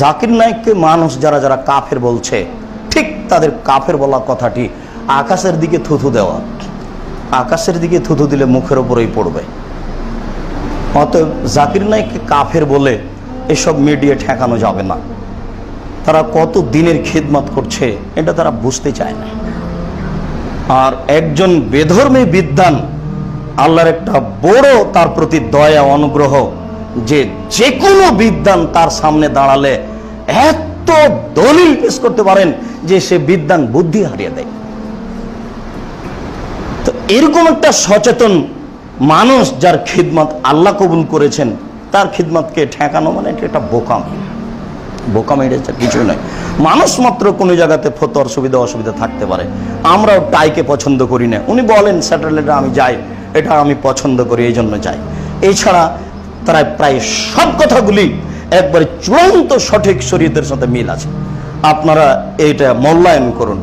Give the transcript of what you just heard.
জাকির নায়েককে মানুষ যারা যারা কাফের বলছে, ঠিক তাদের কাফের বলা কথাটি আকাশের দিকে থুথু দেওয়া। আকাশের দিকে থুথু দিলে মুখের ওপরেই পড়বে। অতএব জাকির নায়েককে কাফের বলে এসব মিডিয়া ঠেকানো যাবে না। তারা কত দিনের খিদমত করছে এটা তারা বুঝতে চায় না। আর একজন বেধর্মী বিদ্বান, আল্লাহর একটা বড় তার প্রতি দয়া অনুগ্রহ যে যে কোনো বিদ্বান তার সামনে দাঁড়ালে এত দলিল পেশ করতে পারেন যে সে বিদ্বান বুদ্ধি হারিয়ে দেয়। তো এরকম একটা সচেতন মানুষ যার খিদমত আল্লাহ কবুল করেছেন, তার খিদমতকে ঠেকানো মানে এটা একটা বোকামি। বোকামি এটা কিছুই নয়। মানুষ মাত্র কোনো জায়গাতে ফতোয়ার সুবিধা অসুবিধা থাকতে পারে। আমরাও টাইকে পছন্দ করি না, উনি বলেন স্যাটেলাইটে আমি যাই, এটা আমি পছন্দ করি এই জন্য যাই। এছাড়া তারা প্রায় সব কথাগুলি একবারে চূড়ান্ত সঠিক শরীয়তের সাথে মিল আছে। আপনারা এইটা মূল্যায়ন করুন।